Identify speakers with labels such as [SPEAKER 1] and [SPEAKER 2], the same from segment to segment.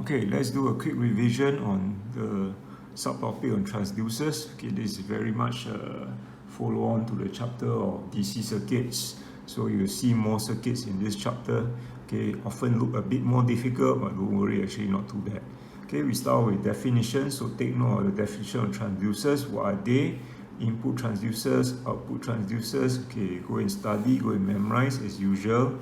[SPEAKER 1] Okay, let's do a quick revision on the subtopic on transducers. Okay, this is very much a follow on to the chapter of DC circuits. So you'll see more circuits in this chapter. Okay, often look a bit more difficult, but don't worry, actually not too bad. Okay, we start with definitions. So take note of the definition of transducers. What are they? Input transducers, output transducers. Okay, go and study, go and memorize as usual.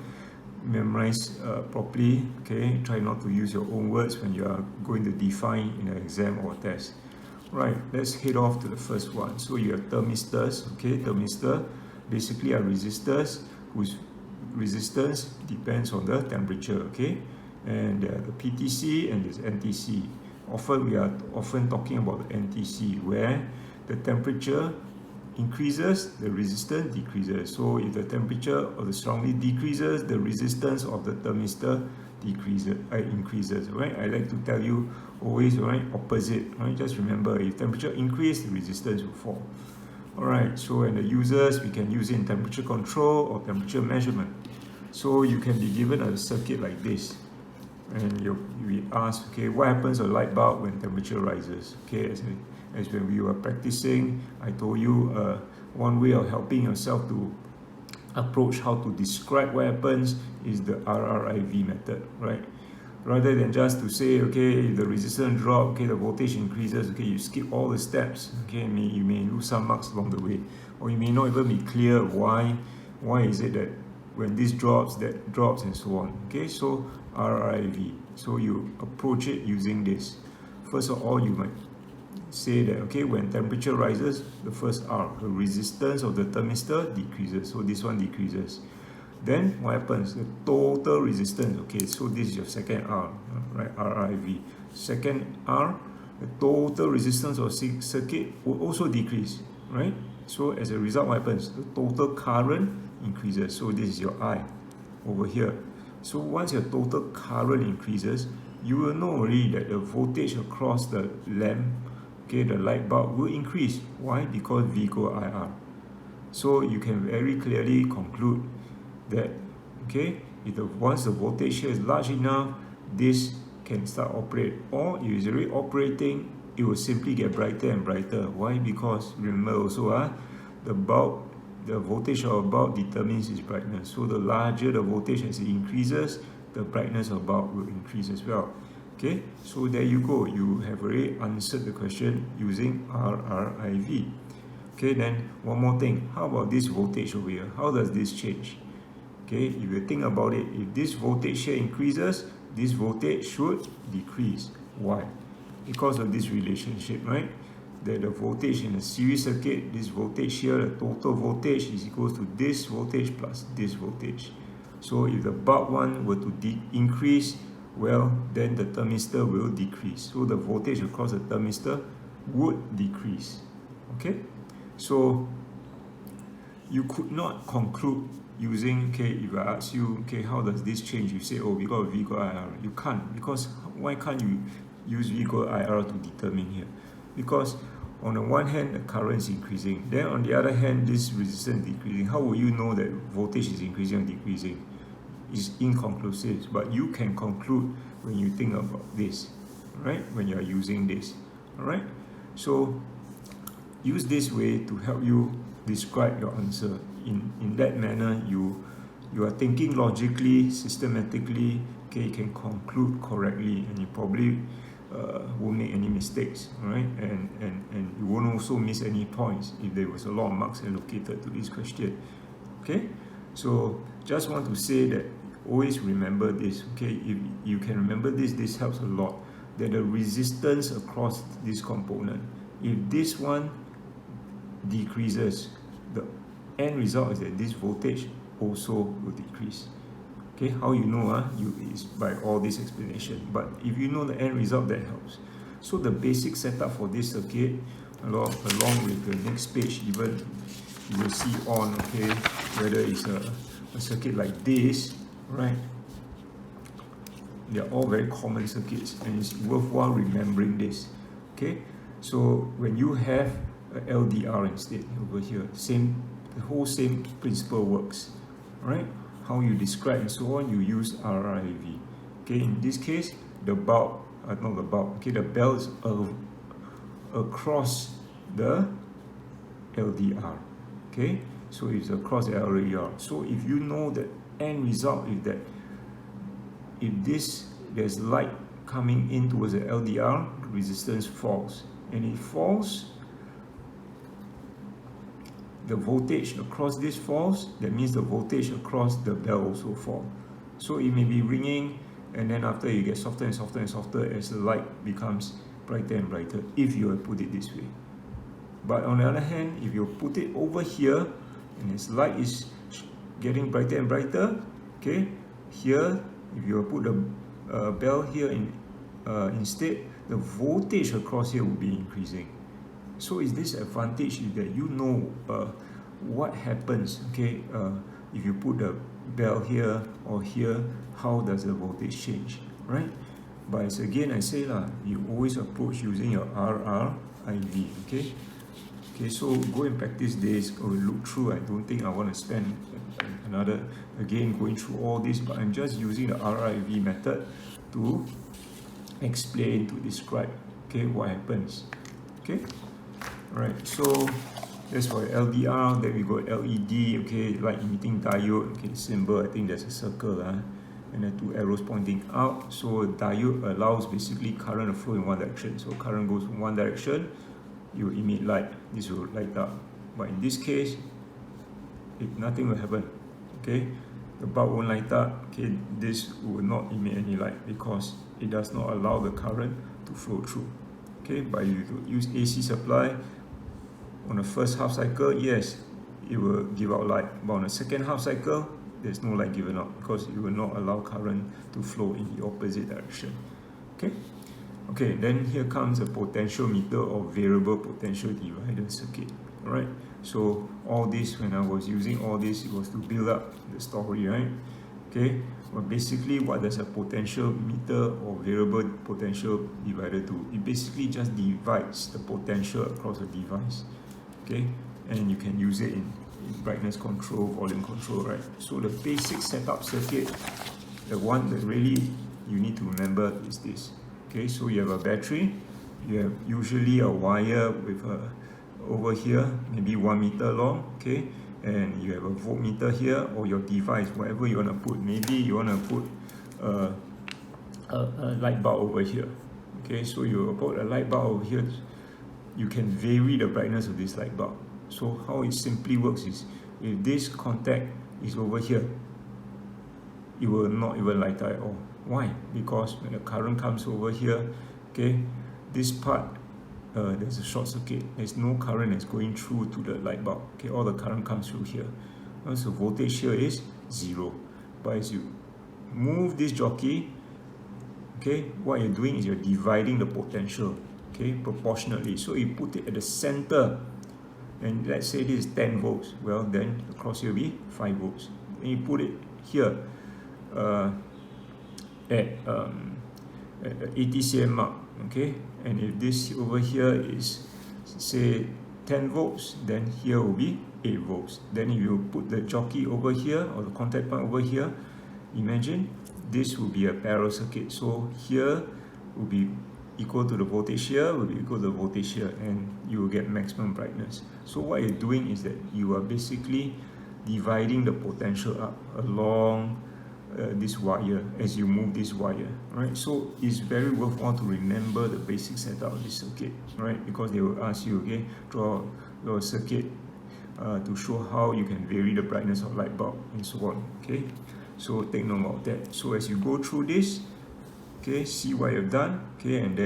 [SPEAKER 1] Memorize properly. Okay, try not to use your own words when you are going to define in an exam or test. Right, let's head off to the first one. So you have thermistors. Okay, thermistor basically are resistors whose resistance depends on the temperature. Okay, and the PTC and this NTC. We are often talking about the NTC, where the temperature increases, the resistance decreases. So if the temperature of the strongly decreases, the resistance of the thermistor increases. Right? I like to tell you always, right, opposite. Right? Just remember, if temperature increases, the resistance will fall. Alright, so in the users, we can use it in temperature control or temperature measurement. So you can be given a circuit like this, and we ask, okay, what happens to a light bulb when temperature rises? Okay, as when we were practicing, I told you one way of helping yourself to approach how to describe what happens is the RRIV method, right? Rather than just to say, okay, the resistance drop, okay, the voltage increases, okay, you skip all the steps, okay, you may lose some marks along the way, or you may not even be clear why is it that when this drops, that drops, and so on. Okay, so RRIV. So you approach it using this. First of all, you might say that, okay, when temperature rises, the first R, the resistance of the thermistor decreases. So this one decreases. Then what happens? The total resistance. Okay, so this is your second R, right? RRIV. Second R, the total resistance of circuit will also decrease, right? So as a result, what happens? The total current increases. So this is your I over here. So once your total current increases, you will know already that the voltage across the lamp, okay, the light bulb will increase. Why? Because V equal IR. So you can very clearly conclude that, okay, once the voltage here is large enough, this can start operate, or if it's already operating, it will simply get brighter and brighter. Why? Because remember also, the voltage of a bulb determines its brightness. So the larger the voltage as it increases, the brightness of a bulb will increase as well. Okay, so there you go. You have already answered the question using RRIV. Okay, then one more thing. How about this voltage over here? How does this change? Okay, if you think about it, if this voltage here increases, this voltage should decrease. Why? Because of this relationship, right? That the voltage in a series circuit, this voltage here, the total voltage is equal to this voltage plus this voltage. So if the bulb one were to increase, well, then the thermistor will decrease. So the voltage across the thermistor would decrease. Okay? So you could not conclude using, okay, if I ask you, okay, how does this change? You say, oh, because of V equal IR. You can't, because why can't you use V equal IR to determine here? Because on the one hand, the current is increasing. Then on the other hand, this resistance is decreasing. How will you know that voltage is increasing or decreasing? It's inconclusive, but you can conclude when you think about this, right? When you are using this, all right? So use this way to help you describe your answer. In that manner, you are thinking logically, systematically, okay, you can conclude correctly, and you probably won't make any mistakes, right? And you won't also miss any points if there was a lot of marks allocated to this question. Okay, so just want to say that always remember this. Okay, if you can remember this helps a lot. That the resistance across this component, if this one decreases, the end result is that this voltage also will decrease. Okay, how you know? Is by all this explanation. But if you know the end result, that helps. So the basic setup for this circuit, along with the next page, even you will see on, okay, whether it's a circuit like this, right? They are all very common circuits, and it's worthwhile remembering this. Okay, so when you have a LDR instead over here, the whole same principle works, right? How you describe and so on, you use RRIV. Okay, in this case, the bulb not the bulb, okay, the bell is across the LDR, okay, so it's across the LDR. So if you know the end result is that if there's light coming in towards the LDR, the resistance falls, and it falls, the voltage across this falls, that means the voltage across the bell also falls. So it may be ringing, and then after it gets softer and softer and softer as the light becomes brighter and brighter, if you put it this way. But on the other hand, if you put it over here, and as light is getting brighter and brighter, okay, here, if you put the bell here instead, the voltage across here will be increasing. So is this advantage that you know what happens, okay, if you put the bell here or here, how does the voltage change, right? But as again I say you always approach using your RRIV, okay? Okay, so go and practice this, go and look through. I don't think I want to spend another, again, going through all this, but I'm just using the RRIV method to explain, to describe, okay, what happens, okay? Alright, so that's for LDR. Then we got LED, okay, light emitting diode, okay, symbol, I think there's a circle, and then two arrows pointing out. So diode allows basically current to flow in one direction. So current goes in one direction, you emit light, this will light up. But in this case, nothing will happen, okay? The bulb won't light up, okay? This will not emit any light because it does not allow the current to flow through, okay? But if you use AC supply, on the first half cycle, yes, it will give out light. But on the second half cycle, there's no light given out because it will not allow current to flow in the opposite direction. Okay? Okay, then here comes a potentiometer or variable potential divider circuit. Alright, so all this, when I was using all this, it was to build up the story, right? Okay, well, basically, what does a potentiometer or variable potential divider do? It basically just divides the potential across a device. Okay, and you can use it in brightness control, volume control, right? So the basic setup circuit, the one that really you need to remember is this. Okay, so you have a battery, you have usually a wire with over here, maybe 1 meter long, okay, and you have a voltmeter here, or your device, whatever you want to put. Maybe you want to put a light bulb over here. Okay, so you put a light bulb over here, you can vary the brightness of this light bulb. So how it simply works is, if this contact is over here, it will not even light up at all. Why? Because when the current comes over here, okay, this part, there's a short circuit. There's no current that's going through to the light bulb. Okay, all the current comes through here. So voltage here is 0. But as you move this jockey, okay, what you're doing is you're dividing the potential, okay, proportionately. So you put it at the center, and let's say this is 10 volts. Well, then across here will be 5 volts. And you put it here at 80 cm mark, okay, and if this over here is say 10 volts, then here will be 8 volts. Then if you put the jockey over here, or the contact point over here, imagine this will be a parallel circuit. So here will be equal to the voltage here, will be equal to the voltage here, and you will get maximum brightness. So what you're doing is that you are basically dividing the potential up along this wire as you move this wire, right? So it's very worthwhile to remember the basic setup of this circuit, right? Because they will ask you, okay, draw a circuit to show how you can vary the brightness of light bulb and so on, okay? So take note of that. So as you go through this, okay, see what you've done, okay, and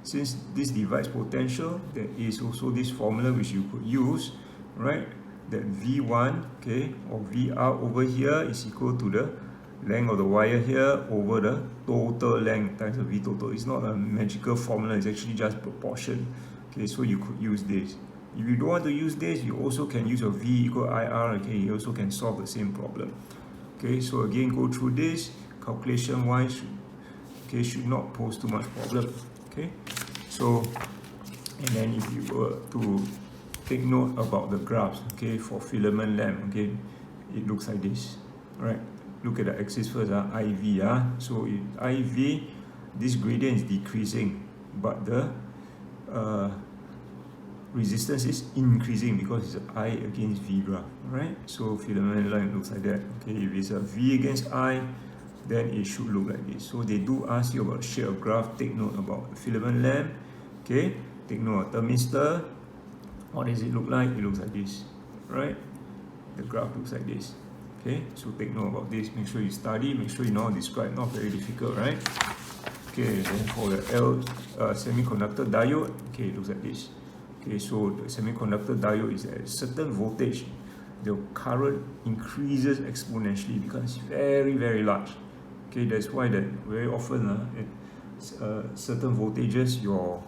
[SPEAKER 1] since this divides potential, there is also this formula which you could use, right? That V1, okay, or VR over here is equal to the length of the wire here over the total length times the V total. It's not a magical formula, it's actually just proportion. Okay, so you could use this. If you don't want to use this, you also can use a V equal IR, okay, you also can solve the same problem. Okay, so again, go through this, calculation wise, okay, should not pose too much problem. Okay, so, and then if you were to take note about the graphs, okay, for filament lamp, okay, it looks like this, right? Look at the axis first, IV. So if IV, this gradient is decreasing, but the resistance is increasing because it's I against V graph, right? So filament line looks like that. Okay, if it's a V against I, then it should look like this. So they do ask you about shape of graph. Take note about the filament lamp. Okay, take note of thermistor. What does it look like? It looks like this, right? The graph looks like this. Okay, so take note about this. Make sure you study. Make sure you know how to describe. Not very difficult, right? Okay, then for the semiconductor diode, okay, it looks like this. Okay, so the semiconductor diode is at a certain voltage. The current increases exponentially, becomes very, very large. Okay, that's why that very often at certain voltages, your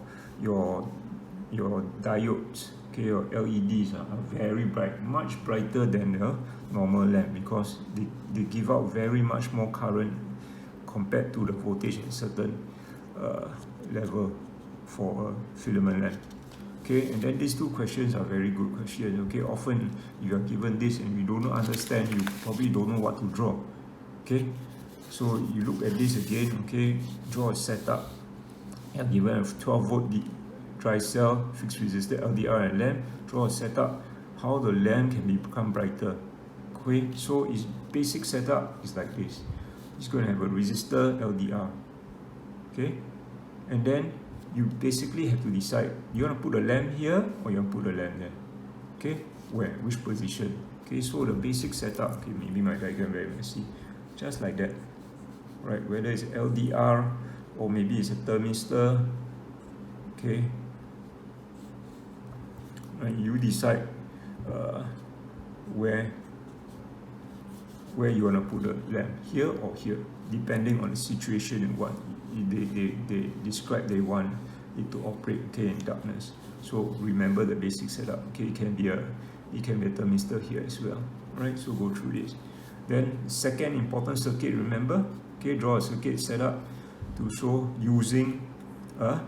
[SPEAKER 1] diodes, okay, your LEDs are very bright, much brighter than the normal lamp, because they give out very much more current compared to the voltage at a certain level for a filament lamp. Okay, and then these two questions are very good questions. Okay, often you are given this and you don't understand, you probably don't know what to draw. Okay, so you look at this again. Okay, draw a setup. You are given a 12 volt dry cell, fixed resistor, LDR and lamp. Draw a setup, how the lamp can become brighter. Okay, so its basic setup is like this. It's going to have a resistor, LDR. Okay, and then you basically have to decide, you want to put a lamp here or you want to put a lamp there. Okay, where, which position. Okay, so the basic setup, okay, maybe my diagram very messy, just like that, right? Whether it's LDR or maybe it's a thermistor. Okay, and you decide where you want to put the lamp, here or here, depending on the situation and what they describe they want it to operate, okay, in darkness. So remember the basic setup. Okay, it can be a thermistor here as well, right? So go through this. Then second important circuit, remember, okay, draw a circuit setup to show using a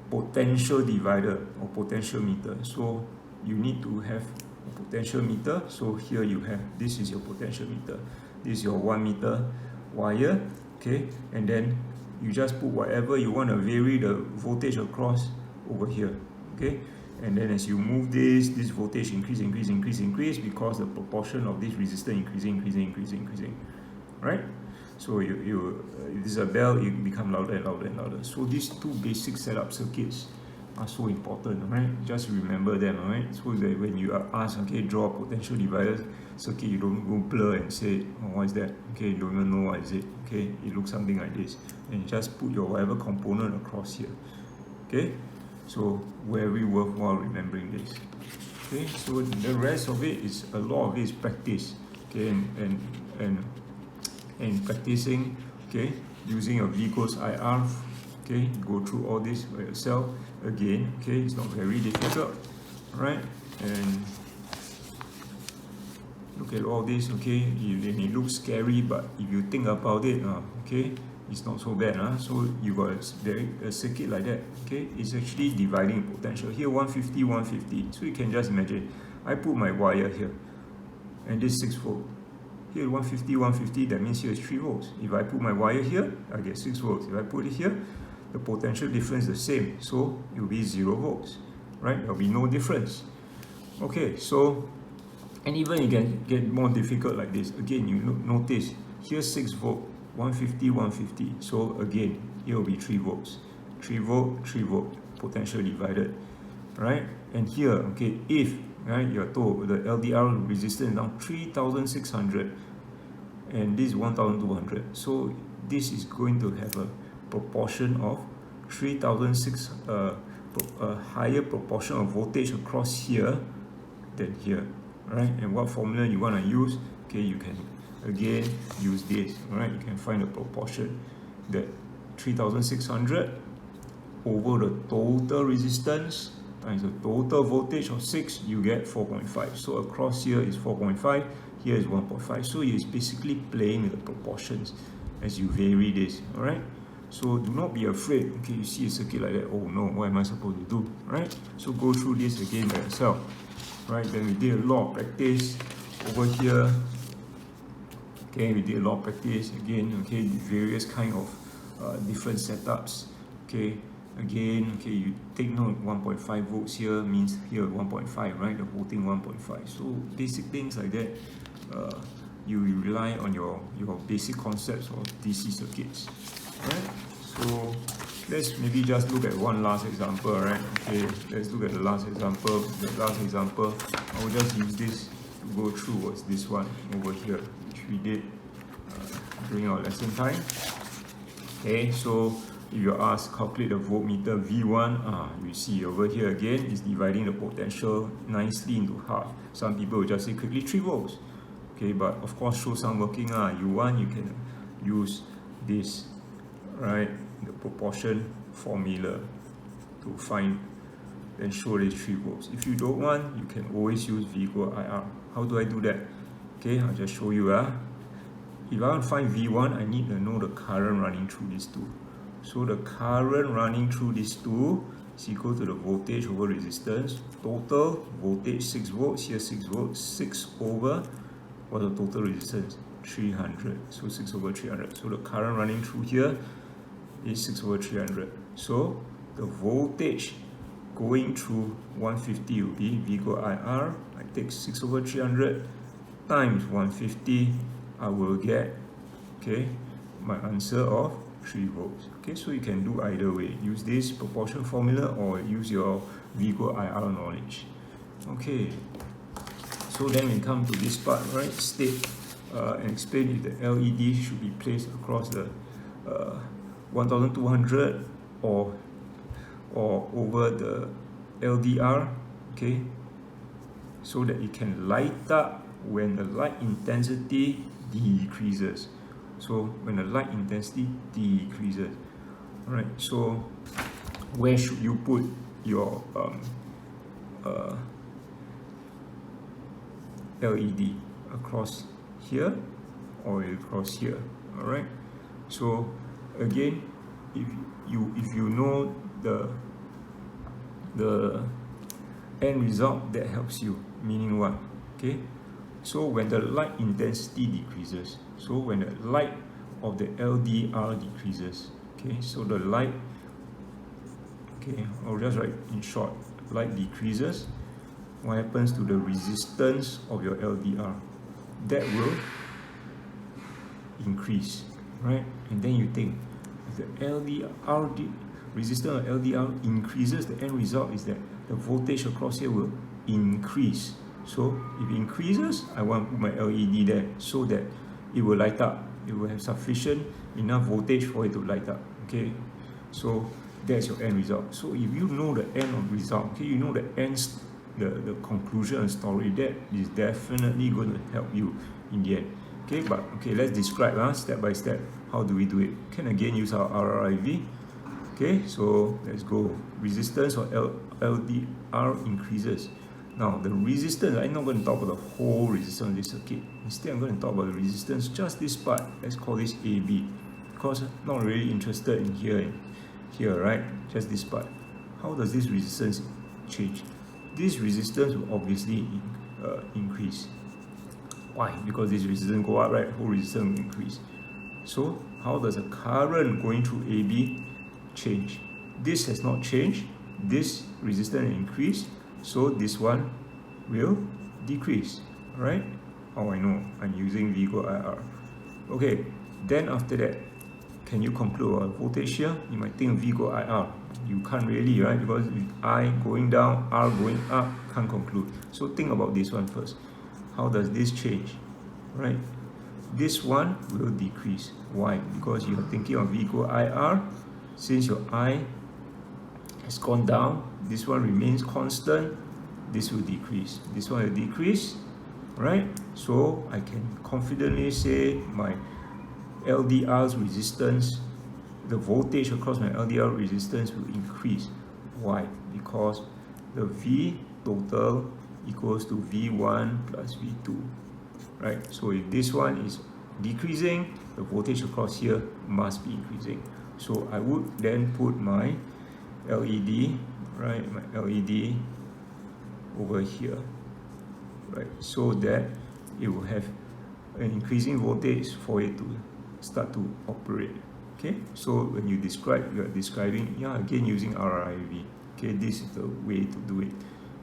[SPEAKER 1] potential divider or potentiometer. So you need to have a potentiometer. So here you have, this is your potentiometer, this is your 1 meter wire. Okay, and then you just put whatever you want to vary the voltage across over here. Okay, and then as you move this voltage increase because the proportion of this resistor increasing, right? So if this is a bell, it become louder and louder. So these two basic setup circuits are so important, right? Just remember them, right? So that when you are asked, okay, draw a potential divider circuit, you don't go blur and say, oh, what is that? Okay, you don't even know what is it. Okay, it looks something like this, and just put your whatever component across here. Okay, so very worthwhile remembering this. Okay, so the rest of it is, a lot of it is practice. Okay, and practicing, okay, using a V equals IR. Okay, go through all this by yourself again. Okay, it's not very difficult, right? And look at all this. Okay, it may look scary, but if you think about it, okay, it's not so bad. So you got a circuit like that. Okay, it's actually dividing potential here, 150 150. So you can just imagine, I put my wire here and this 6 volt. Here 150 150, that means here is 3 volts. If I put my wire here, I get 6 volts. If I put it here, the potential difference is the same, so it will be 0 volts, right? There will be no difference. Okay, so, and even it can get more difficult like this. Again, you notice here 6 volt, 150 150. So again, here will be 3 volts, 3 volt 3 volt, potential divided, right? And here, okay, if, right, you're told the LDR resistance is now 3600 and this is 1200, so this is going to have a proportion of 3006, a higher proportion of voltage across here than here, right? And what formula you want to use? Okay, you can again use this, right? You can find the proportion that 3600 over the total resistance times the total voltage of 6, you get 4.5. So across here is 4.5, here is 1.5. So it's basically playing with the proportions as you vary this, all right? So do not be afraid. Okay, you see a circuit like that, oh no, what am I supposed to do, right? So go through this again by yourself, right? Then we did a lot of practice over here. Okay, we did a lot of practice again. Okay, various kind of different setups. Okay, again, okay, you take note 1.5 volts here means here 1.5, right? The whole thing 1.5. So basic things like that, you rely on your basic concepts of DC circuits. Right? So let's maybe just look at one last example, right? Okay, let's look at the last example. The last example, I will just use this to go through what's this one over here, which we did during our lesson time. Okay, so if you're asked calculate the voltmeter V1, you see over here again is dividing the potential nicely into half. Some people will just say quickly 3 volts. Okay, but of course show some working. You can use this, right, the proportion formula to find and show this 3 volts. If you don't want, you can always use V equal IR. How do I do that? Okay, I'll just show you. If I want to find V1, I need to know the current running through these two. So the current running through these two is equal to the voltage over resistance. Total voltage 6 volts, here 6 volts, 6 over what's the total resistance? 300. So 6 over 300. So the current running through here is 6 over 300. So the voltage going through 150 will be V equal IR. I take 6 over 300 times 150. I will get, okay, my answer of 3 volts. Okay, so you can do either way. Use this proportion formula or use your V equal IR knowledge. Okay, so then we come to this part, right? State and explain if the LED should be placed across the 1200 or over the LDR, okay, so that it can light up when the light intensity decreases. So when the light intensity decreases, right? So where should you put your LED? Across here or across here? All right. So again, if you know the end result, that helps you. Meaning what? Okay. So when the light intensity decreases, so when the light of the LDR decreases, okay, so the light, okay, I'll just write in short, light decreases, what happens to the resistance of your LDR? That will increase, right? And then you think, if the LDR resistance of LDR increases, the end result is that the voltage across here will increase. So if it increases, I want to put my LED there so that it will light up. It will have sufficient enough voltage for it to light up. Okay, so that's your end result. So if you know the end of result, okay, you know the ends, the conclusion and story, that is definitely going to help you in the end. Okay, but okay, let's describe step by step. How do we do it? Can again use our RRIV. Okay, so let's go. Resistance or LDR increases. Now the resistance, I'm not going to talk about the whole resistance of this circuit. Instead, I'm going to talk about the resistance, just this part. Let's call this AB, because I'm not really interested in here, right? Just this part. How does this resistance change? This resistance will obviously increase. Why? Because this resistance go up, right? Whole resistance will increase. So how does the current going through AB change? This has not changed. This resistance increased. So this one will decrease, right? How I know? I'm using V equal IR. Okay, then after that, can you conclude about voltage here? You might think V equal IR. You can't really, right? Because I going down, R going up, can't conclude. So think about this one first. How does this change, right? This one will decrease. Why? Because you are thinking of V equal IR. Since your I has gone down, this one remains constant, this will decrease. This one will decrease, right? So I can confidently say my LDR's resistance, the voltage across my LDR resistance will increase. Why? Because the V total equals to V1 plus V2, right? So if this one is decreasing, the voltage across here must be increasing. So I would then put my LED, right, my LED over here, right, so that it will have an increasing voltage for it to start to operate. Okay, so when you describe, you are describing, yeah, again using RIV. Okay, this is the way to do it.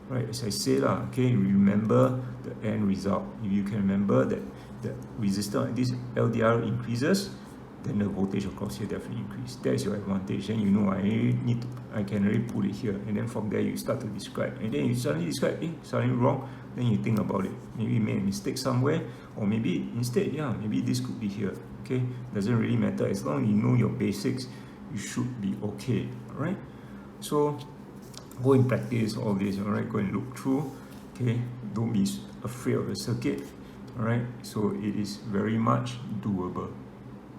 [SPEAKER 1] Right, as I said, okay, remember the end result. If you can remember that the resistance, this LDR increases, then the voltage across here definitely increase. That's your advantage. Then you know I can already put it here, and then from there you start to describe, and then you suddenly describe, suddenly wrong. Then you think about it. Maybe you made a mistake somewhere, or maybe instead, yeah, maybe this could be here. Okay, doesn't really matter as long as you know your basics. You should be okay. All right. So go and practice all this. All right. Go and look through. Okay. Don't be afraid of the circuit. All right. So it is very much doable.